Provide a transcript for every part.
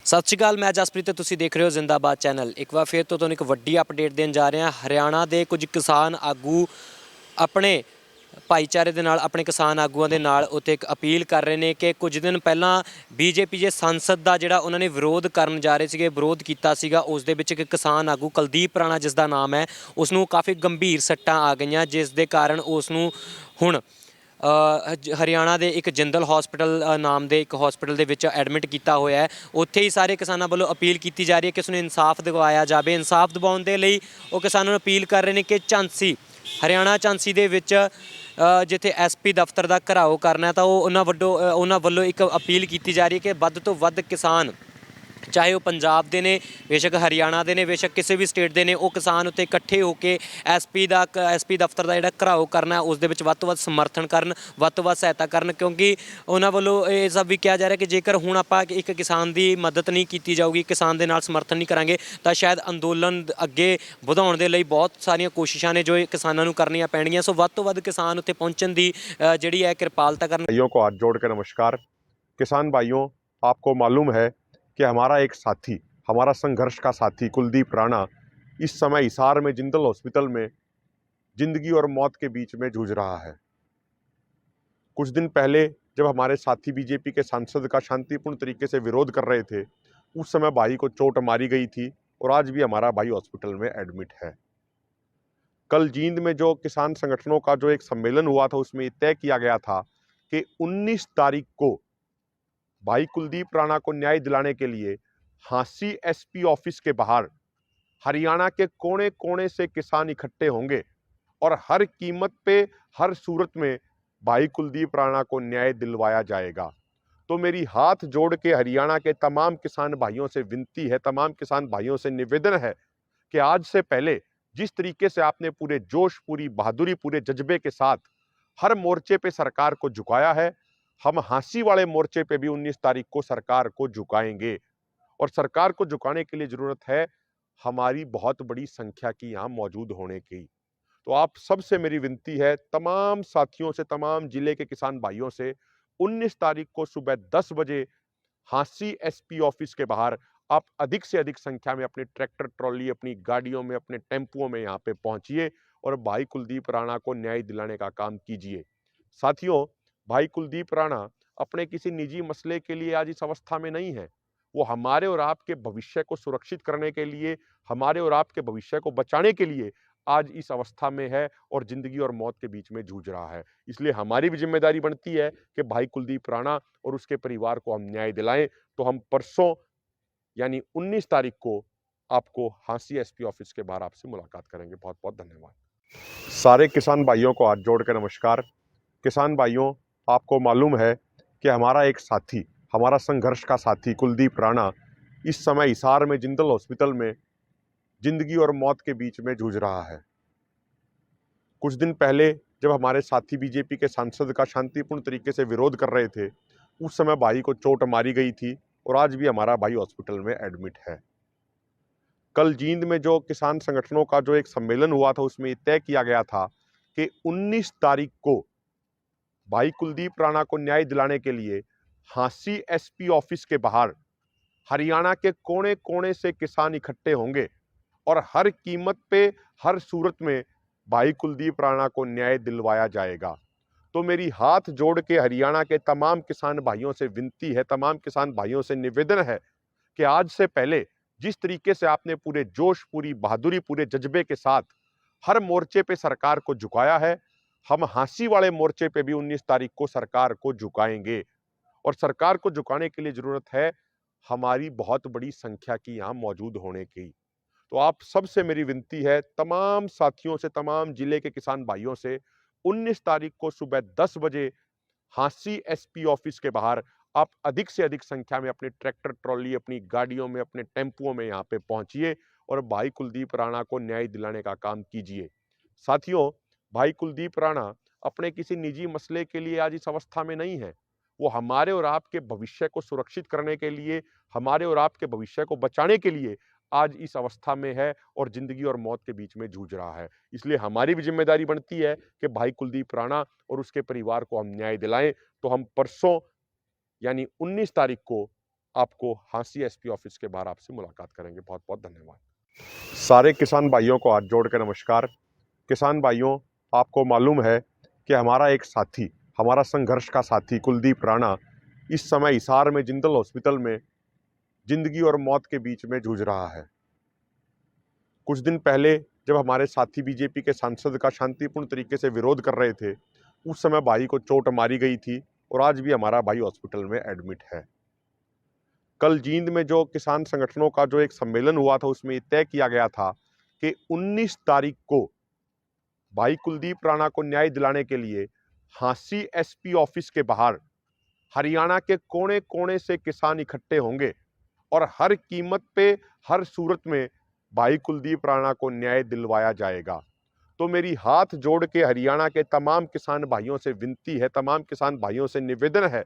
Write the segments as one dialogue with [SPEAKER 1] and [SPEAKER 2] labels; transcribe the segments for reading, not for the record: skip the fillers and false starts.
[SPEAKER 1] ਸਤਿ ਸ਼੍ਰੀ ਅਕਾਲ। ਮੈਂ ਜਸਪ੍ਰੀਤ ਤੇ ਤੁਸੀਂ ਦੇਖ ਰਹੇ ਹੋ ਜ਼ਿੰਦਾਬਾਦ ਚੈਨਲ। ਇੱਕ ਵਾਰ ਫਿਰ ਤੋਂ ਤੁਹਾਨੂੰ ਇੱਕ ਵੱਡੀ ਅਪਡੇਟ ਦੇਣ ਜਾ ਰਹੇ ਹਾਂ। ਹਰਿਆਣਾ ਦੇ ਕੁਝ ਕਿਸਾਨ ਆਗੂ ਆਪਣੇ ਭਾਈਚਾਰੇ ਦੇ ਨਾਲ, ਆਪਣੇ ਕਿਸਾਨ ਆਗੂਆਂ ਦੇ ਨਾਲ ਉੱਥੇ ਇੱਕ ਅਪੀਲ ਕਰ ਰਹੇ ਨੇ ਕਿ ਕੁਝ ਦਿਨ ਪਹਿਲਾਂ ਬੀਜੇਪੀ ਦੇ ਸੰਸਦ ਦਾ ਜਿਹੜਾ ਉਹਨਾਂ ਨੇ ਵਿਰੋਧ ਕਰਨ ਜਾ ਰਹੇ ਸੀਗੇ, ਵਿਰੋਧ ਕੀਤਾ ਸੀਗਾ, ਉਸ ਦੇ ਵਿੱਚ ਇੱਕ ਕਿਸਾਨ ਆਗੂ ਕੁਲਦੀਪ ਰਾਣਾ ਜਿਸ ਦਾ ਨਾਮ ਹੈ, ਉਸ ਨੂੰ ਕਾਫੀ ਗੰਭੀਰ ਸੱਟਾਂ ਆ ਗਈਆਂ, ਜਿਸ ਦੇ ਕਾਰਨ ਉਸ ਨੂੰ ਹੁਣ ਹਰਿਆਣਾ ਦੇ ਇੱਕ ਜਿੰਦਲ ਹਸਪੀਟਲ ਨਾਮ ਦੇ ਇੱਕ ਹਸਪੀਟਲ ਦੇ ਵਿੱਚ ਐਡਮਿਟ ਕੀਤਾ ਹੋਇਆ ਹੈ। ਉੱਥੇ ਹੀ ਸਾਰੇ ਕਿਸਾਨਾਂ ਵੱਲੋਂ ਅਪੀਲ ਕੀਤੀ ਜਾ ਰਹੀ ਹੈ ਕਿ ਉਸ ਨੂੰ ਇਨਸਾਫ ਦਿਵਾਇਆ ਜਾਵੇ। ਇਨਸਾਫ ਦਿਵਾਉਣ ਦੇ ਲਈ ਉਹ ਕਿਸਾਨਾਂ ਨੂੰ ਅਪੀਲ ਕਰ ਰਹੇ ਨੇ ਕਿ ਹਰਿਆਣਾ ਝਾਂਸੀ ਦੇ ਵਿੱਚ ਜਿੱਥੇ ਐਸਪੀ ਦਫ਼ਤਰ ਦਾ ਘਿਰਾਓ ਕਰਨਾ ਤਾਂ ਉਹ ਉਹਨਾਂ ਵੱਲੋਂ ਇੱਕ ਅਪੀਲ ਕੀਤੀ ਜਾ ਰਹੀ ਹੈ ਕਿ ਵੱਧ ਤੋਂ ਵੱਧ ਕਿਸਾਨ, ਚਾਹੇ ਉਹ ਪੰਜਾਬ ਦੇ ਨੇ, ਬੇਸ਼ੱਕ ਹਰਿਆਣਾ ਦੇ ਨੇ, ਬੇਸ਼ੱਕ ਕਿਸੇ ਵੀ ਸਟੇਟ ਦੇ ਨੇ, ਉਹ ਕਿਸਾਨ ਉੱਤੇ ਇਕੱਠੇ ਹੋ ਕੇ ਐਸਪੀ ਦਫ਼ਤਰ ਦਾ ਜਿਹੜਾ ਘਿਰਾਓ ਕਰਨਾ ਉਸ ਦੇ ਵਿੱਚ ਵੱਧ ਤੋਂ ਵੱਧ ਸਮਰਥਨ ਕਰਨ, ਵੱਧ ਤੋਂ ਵੱਧ ਸਹਾਇਤਾ ਕਰਨ। ਕਿਉਂਕਿ ਉਹਨਾਂ ਵੱਲੋਂ ਇਹ ਸਭ ਵੀ ਕਿਹਾ ਜਾ ਰਿਹਾ ਕਿ ਜੇਕਰ ਹੁਣ ਆਪਾਂ ਇੱਕ ਕਿਸਾਨ ਦੀ ਮਦਦ ਨਹੀਂ ਕੀਤੀ ਜਾਊਗੀ, ਕਿਸਾਨ ਦੇ ਨਾਲ ਸਮਰਥਨ ਨਹੀਂ ਕਰਾਂਗੇ, ਤਾਂ ਸ਼ਾਇਦ ਅੰਦੋਲਨ ਅੱਗੇ ਵਧਾਉਣ ਦੇ ਲਈ ਬਹੁਤ ਸਾਰੀਆਂ ਕੋਸ਼ਿਸ਼ਾਂ ਨੇ ਜੋ ਇਹ ਕਿਸਾਨਾਂ ਨੂੰ ਕਰਨੀਆਂ ਪੈਣਗੀਆਂ। ਸੋ ਵੱਧ ਤੋਂ ਵੱਧ ਕਿਸਾਨ ਉੱਥੇ ਪਹੁੰਚਣ ਦੀ ਜਿਹੜੀ ਹੈ ਕਿਰਪਾਲਤਾ ਕਰਨ।
[SPEAKER 2] भाइयों को हाथ जोड़ कर नमस्कार। किसान भाइयों, आपको मालूम है कि हमारा एक साथी, हमारा संघर्ष का साथी कुलदीप राणा इस समय हिसार में जिंदल हॉस्पिटल में जिंदगी और मौत के बीच में जूझ रहा है। कुछ दिन पहले जब हमारे साथी बीजेपी के सांसद का शांतिपूर्ण तरीके से विरोध कर रहे थे, उस समय भाई को चोट मारी गई थी और आज भी हमारा भाई हॉस्पिटल में एडमिट है। कल जींद में जो किसान संगठनों का जो एक सम्मेलन हुआ था, उसमें तय किया गया था कि 19 तारीख को भाई कुलदीप राणा को न्याय दिलाने के लिए हांसी एसपी ऑफिस के बाहर हरियाणा के कोने कोने से किसान इकट्ठे होंगे और हर कीमत पे, हर सूरत में भाई कुलदीप राणा को न्याय दिलवाया जाएगा। तो मेरी हाथ जोड़ के हरियाणा के तमाम किसान भाइयों से विनती है, तमाम किसान भाइयों से निवेदन है कि आज से पहले जिस तरीके से आपने पूरे जोश, पूरी बहादुरी, पूरे जज्बे के साथ हर मोर्चे पे सरकार को झुकाया है, हम हांसी वाले मोर्चे पे भी 19 तारीख को सरकार को झुकाएंगे। और सरकार को झुकाने के लिए जरूरत है हमारी बहुत बड़ी संख्या की यहाँ मौजूद होने की। तो आप सबसे मेरी विनती है, तमाम साथियों से, तमाम जिले के किसान भाइयों से, 19 तारीख को सुबह 10 बजे हांसी एसपी ऑफिस के बाहर आप अधिक से अधिक संख्या में अपने ट्रैक्टर ट्रॉली, अपनी गाड़ियों में, अपने टेम्पुओं में यहाँ पे पहुंचिए और भाई कुलदीप राणा को न्याय दिलाने का काम कीजिए। साथियों, भाई कुलदीप राणा अपने किसी निजी मसले के लिए आज इस अवस्था में नहीं है। वो हमारे और आपके भविष्य को सुरक्षित करने के लिए, हमारे और आपके भविष्य को बचाने के लिए आज इस अवस्था में है और जिंदगी और मौत के बीच में जूझ रहा है। इसलिए हमारी भी जिम्मेदारी बनती है कि भाई कुलदीप राणा और उसके परिवार को हम न्याय दिलाएं। तो हम परसों यानी 19 तारीख को आपको हांसी एसपी ऑफिस के बाहर आपसे मुलाकात करेंगे। बहुत बहुत धन्यवाद। सारे किसान भाइयों को हाथ जोड़ कर नमस्कार। किसान भाइयों, आपको मालूम है कि हमारा एक साथी, हमारा संघर्ष का साथी कुलदीप राणा इस समय हिसार में जिंदल हॉस्पिटल में जिंदगी और मौत के बीच में जूझ रहा है। कुछ दिन पहले जब हमारे साथी बीजेपी के सांसद का शांतिपूर्ण तरीके से विरोध कर रहे थे, उस समय भाई को चोट मारी गई थी और आज भी हमारा भाई हॉस्पिटल में एडमिट है। कल जींद में जो किसान संगठनों का जो एक सम्मेलन हुआ था, उसमें तय किया गया था कि 19 तारीख को भाई कुलदीप राणा को न्याय दिलाने के लिए हांसी एसपी ऑफिस के बाहर हरियाणा के कोने कोने से किसान इकट्ठे होंगे और हर कीमत पे, हर सूरत में भाई कुलदीप राणा को न्याय दिलवाया जाएगा। तो मेरी हाथ जोड़ के हरियाणा के तमाम किसान भाइयों से विनती है, तमाम किसान भाइयों से निवेदन है कि आज से पहले जिस तरीके से आपने पूरे जोश, पूरी बहादुरी, पूरे जज्बे के साथ हर मोर्चे पे सरकार को झुकाया है, हम हांसी वाले मोर्चे पे भी 19 तारीख को सरकार को झुकाएंगे। और सरकार को झुकाने के लिए जरूरत है हमारी बहुत बड़ी संख्या की यहाँ मौजूद होने की। तो आप सबसे मेरी विनती है, तमाम साथियों से, तमाम जिले के किसान भाइयों से, 19 तारीख को सुबह 10 बजे हांसी एसपी ऑफिस के बाहर आप अधिक से अधिक संख्या में अपने ट्रैक्टर ट्रॉली, अपनी गाड़ियों में, अपने टेम्पुओं में यहाँ पे पहुंचिए और भाई कुलदीप राणा को न्याय दिलाने का काम कीजिए। साथियों, भाई कुलदीप राणा अपने किसी निजी मसले के लिए आज इस अवस्था में नहीं है। वो हमारे और आपके भविष्य को सुरक्षित करने के लिए, हमारे और आपके भविष्य को बचाने के लिए आज इस अवस्था में है और जिंदगी और मौत के बीच में जूझ रहा है। इसलिए हमारी भी जिम्मेदारी बनती है कि भाई कुलदीप राणा और उसके परिवार को हम न्याय दिलाएं। तो हम परसों यानी 19 तारीख को आपको हाँसी एसपी ऑफिस के बाहर आपसे मुलाकात करेंगे। बहुत बहुत धन्यवाद। सारे किसान भाइयों को हाथ जोड़ कर नमस्कार। किसान भाइयों, आपको मालूम है कि हमारा एक साथी, हमारा संघर्ष का साथी कुलदीप राणा इस समय हिसार में जिंदल हॉस्पिटल में जिंदगी और मौत के बीच में जूझ रहा है। कुछ दिन पहले जब हमारे साथी बीजेपी के सांसद का शांतिपूर्ण तरीके से विरोध कर रहे थे, उस समय भाई को चोट मारी गई थी और आज भी हमारा भाई हॉस्पिटल में एडमिट है। कल जींद में जो किसान संगठनों का जो एक सम्मेलन हुआ था, उसमें ये तय किया गया था कि 19 तारीख को भाई कुलदीप राणा को न्याय दिलाने के लिए हाँसी एसपी ऑफिस के बाहर हरियाणा के कोने कोने से किसान इकट्ठे होंगे और हर कीमत पे, हर सूरत में भाई कुलदीप राणा को न्याय दिलवाया जाएगा। तो मेरी हाथ जोड़ के हरियाणा के तमाम किसान भाइयों से विनती है, तमाम किसान भाइयों से निवेदन है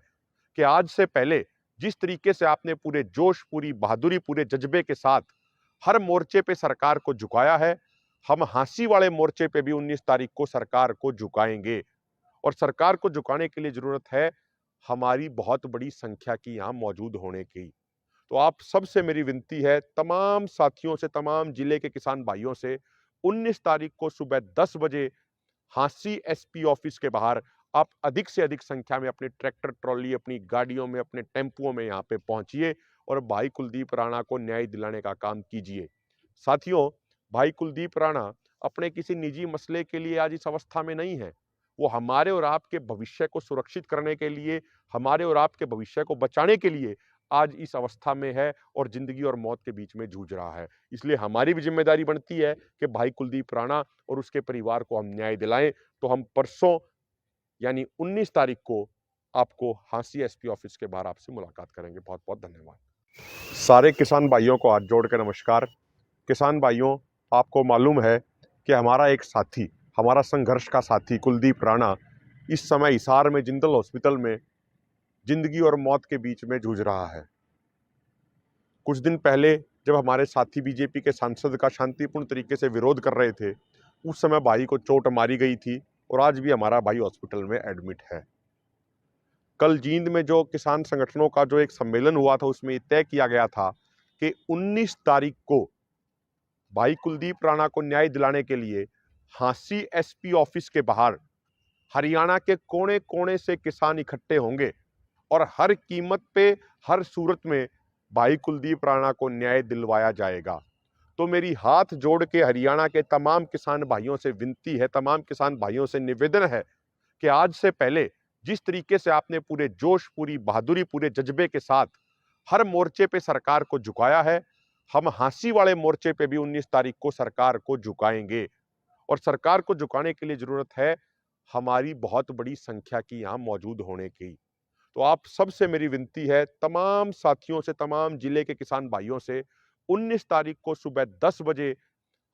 [SPEAKER 2] कि आज से पहले जिस तरीके से आपने पूरे जोश, पूरी बहादुरी, पूरे जज्बे के साथ हर मोर्चे पे सरकार को झुकाया है, हम हाँसी वाले मोर्चे पे भी 19 तारीख को सरकार को झुकाएंगे। और सरकार को झुकाने के लिए जरूरत है हमारी बहुत बड़ी संख्या की यहाँ मौजूद होने की। तो आप सबसे मेरी विनती है, तमाम साथियों से, तमाम जिले के किसान भाइयों से, 19 तारीख को सुबह 10 बजे हाँसी एसपी ऑफिस के बाहर आप अधिक से अधिक संख्या में अपने ट्रैक्टर ट्रॉली, अपनी गाड़ियों में, अपने टेम्पुओं में यहाँ पे पहुंचिए और भाई कुलदीप राणा को न्याय दिलाने का काम कीजिए। साथियों, भाई कुलदीप राणा अपने किसी निजी मसले के लिए आज इस अवस्था में नहीं है। वो हमारे और आपके भविष्य को सुरक्षित करने के लिए, हमारे और आपके भविष्य को बचाने के लिए आज इस अवस्था में है और जिंदगी और मौत के बीच में जूझ रहा है। इसलिए हमारी भी जिम्मेदारी बनती है कि भाई कुलदीप राणा और उसके परिवार को हम न्याय दिलाएं। तो हम परसों यानी 19 तारीख को आपको हाँसी एसपी ऑफिस के बाहर आपसे मुलाकात करेंगे। बहुत बहुत धन्यवाद। सारे किसान भाइयों को हाथ जोड़ कर नमस्कार। किसान भाइयों, आपको मालूम है कि हमारा एक साथी, हमारा संघर्ष का साथी कुलदीप राणा इस समय हिसार में जिंदल हॉस्पिटल में जिंदगी और मौत के बीच में जूझ रहा है। कुछ दिन पहले जब हमारे साथी बीजेपी के सांसद का शांतिपूर्ण तरीके से विरोध कर रहे थे, उस समय भाई को चोट मारी गई थी और आज भी हमारा भाई हॉस्पिटल में एडमिट है। कल जींद में जो किसान संगठनों का जो एक सम्मेलन हुआ था, उसमें तय किया गया था कि 19 तारीख को भाई कुलदीप राणा को न्याय दिलाने के लिए हाँसी एसपी ऑफिस के बाहर हरियाणा के कोने कोने से किसान इकट्ठे होंगे और हर कीमत पे, हर सूरत में भाई कुलदीप राणा को न्याय दिलवाया जाएगा। तो मेरी हाथ जोड़ के हरियाणा के तमाम किसान भाइयों से विनती है, तमाम किसान भाइयों से निवेदन है कि आज से पहले जिस तरीके से आपने पूरे जोश, पूरी बहादुरी, पूरे जज्बे के साथ हर मोर्चे पे सरकार को झुकाया है, हम हाँसी वाले मोर्चे पे भी 19 तारीख को सरकार को झुकाएंगे। और सरकार को झुकाने के लिए जरूरत है हमारी बहुत बड़ी संख्या की यहाँ मौजूद होने की। तो आप सबसे मेरी विनती है, तमाम साथियों से, तमाम जिले के किसान भाइयों से, 19 तारीख को सुबह 10 बजे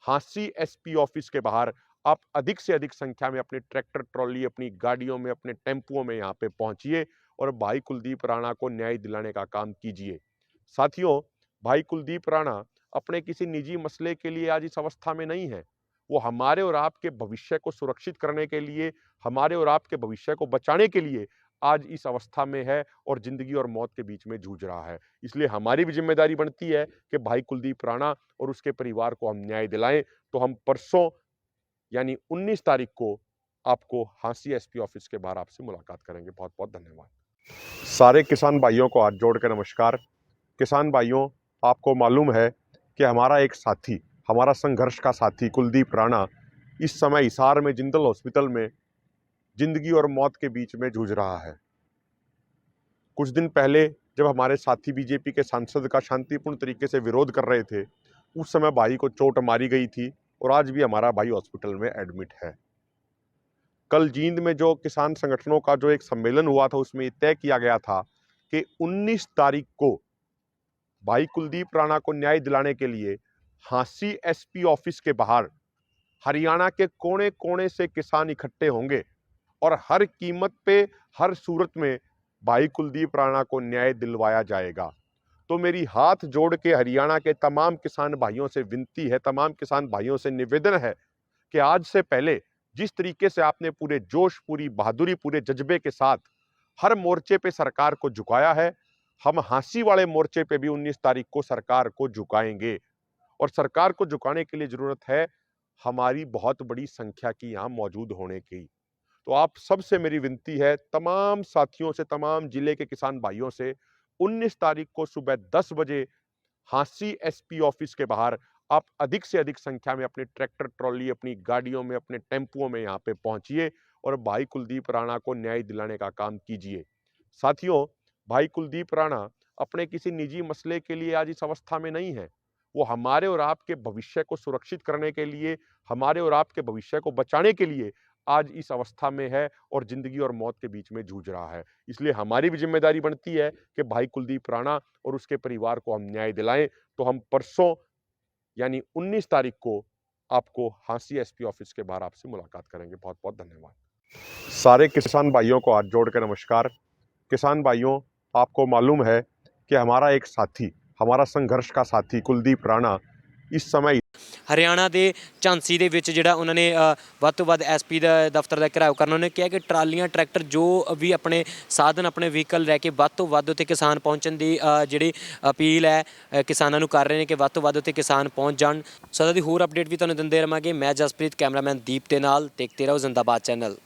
[SPEAKER 2] हाँसी एसपी ऑफिस के बाहर आप अधिक से अधिक संख्या में अपने ट्रैक्टर ट्रॉली, अपनी गाड़ियों में, अपने टेम्पुओं में यहाँ पे पहुंचिए और भाई कुलदीप राणा को न्याय दिलाने का काम कीजिए। साथियों, भाई कुलदीप राणा अपने किसी निजी मसले के लिए आज इस अवस्था में नहीं है। वो हमारे और आपके भविष्य को सुरक्षित करने के लिए, हमारे और आपके भविष्य को बचाने के लिए आज इस अवस्था में है और जिंदगी और मौत के बीच में जूझ रहा है। इसलिए हमारी भी जिम्मेदारी बनती है कि भाई कुलदीप राणा और उसके परिवार को हम न्याय दिलाएं। तो हम परसों यानी 19 तारीख को आपको हाँसी एसपी ऑफिस के बाहर आपसे मुलाकात करेंगे। बहुत बहुत धन्यवाद। सारे किसान भाइयों को हाथ जोड़ कर नमस्कार। किसान भाइयों, आपको मालूम है कि हमारा एक साथी, हमारा संघर्ष का साथी कुलदीप राणा इस समय हिसार में जिंदल हॉस्पिटल में जिंदगी और मौत के बीच में जूझ रहा है। कुछ दिन पहले जब हमारे साथी बीजेपी के सांसद का शांतिपूर्ण तरीके से विरोध कर रहे थे, उस समय भाई को चोट मारी गई थी और आज भी हमारा भाई हॉस्पिटल में एडमिट है। कल जींद में जो किसान संगठनों का जो एक सम्मेलन हुआ था, उसमें तय किया गया था कि 19 तारीख को भाई कुलदीप राणा को न्याय दिलाने के लिए हाँसी एसपी ऑफिस के बाहर हरियाणा के कोने कोने से किसान इकट्ठे होंगे और हर कीमत पे, हर सूरत में भाई कुलदीप राणा को न्याय दिलवाया जाएगा। तो मेरी हाथ जोड़ के हरियाणा के तमाम किसान भाइयों से विनती है, तमाम किसान भाइयों से निवेदन है कि आज से पहले जिस तरीके से आपने पूरे जोश, पूरी बहादुरी, पूरे जज्बे के साथ हर मोर्चे पे सरकार को झुकाया है, हम हाँसी वाले मोर्चे पे भी 19 तारीख को सरकार को झुकाएंगे। और सरकार को झुकाने के लिए जरूरत है हमारी बहुत बड़ी संख्या की यहाँ मौजूद होने की। तो आप सबसे मेरी विनती है, तमाम साथियों से, तमाम जिले के किसान भाइयों से, 19 तारीख को सुबह 10 बजे हाँसी एसपी ऑफिस के बाहर आप अधिक से अधिक संख्या में अपने ट्रैक्टर ट्रॉली, अपनी गाड़ियों में, अपने टेम्पुओं में यहाँ पे पहुंचिए और भाई कुलदीप राणा को न्याय दिलाने का काम कीजिए। साथियों, भाई कुलदीप राणा अपने किसी निजी मसले के लिए आज इस अवस्था में नहीं है। वो हमारे और आपके भविष्य को सुरक्षित करने के लिए, हमारे और आपके भविष्य को बचाने के लिए आज इस अवस्था में है और जिंदगी और मौत के बीच में जूझ रहा है। इसलिए हमारी भी जिम्मेदारी बनती है कि भाई कुलदीप राणा और उसके परिवार को हम न्याय दिलाएं। तो हम परसों यानी 19 तारीख को आपको हाँसी एसपी ऑफिस के बाहर आपसे मुलाकात करेंगे। बहुत बहुत धन्यवाद। सारे किसान भाइयों को हाथ जोड़ के नमस्कार। किसान भाइयों, आपको मालूम है कि हमारा एक साथी, हमारा संघर्ष का साथी कुलदीप राणा इस समय
[SPEAKER 1] ਹਰਿਆਣਾ ਦੇ ਝਾਂਸੀ ਦੇ ਵਿੱਚ ਜਿਹੜਾ ਉਹਨਾਂ ਨੇ ਵੱਧ ਤੋਂ ਵੱਧ ਐਸਪੀ ਦਾ ਦਫ਼ਤਰ ਦਾ ਘਿਰਾਓ ਕਰਨਾ, ਉਹਨੇ ਕਿਹਾ ਕਿ ਟਰਾਲੀਆਂ ਟਰੈਕਟਰ ਜੋ ਵੀ ਆਪਣੇ ਸਾਧਨ, ਆਪਣੇ ਵਹੀਕਲ ਲੈ ਕੇ ਵੱਧ ਤੋਂ ਵੱਧ ਉੱਥੇ ਕਿਸਾਨ ਪਹੁੰਚਣ ਦੀ ਜਿਹੜੀ ਅਪੀਲ ਹੈ ਕਿਸਾਨਾਂ ਨੂੰ ਕਰ ਰਹੇ ਨੇ ਕਿ ਵੱਧ ਤੋਂ ਵੱਧ ਉੱਥੇ ਕਿਸਾਨ ਪਹੁੰਚ ਜਾਣ। ਸਦਾ ਦੀ ਹੋਰ ਅਪਡੇਟ ਵੀ ਤੁਹਾਨੂੰ ਦਿੰਦੇ ਰਹਾਂਗੇ। ਮੈਂ ਜਸਪ੍ਰੀਤ, ਕੈਮਰਾਮੈਨ ਦੀਪ ਦੇ ਨਾਲ। ਦੇਖਦੇ ਰਹੋ ਜ਼ਿੰਦਾਬਾਦ ਚੈਨਲ।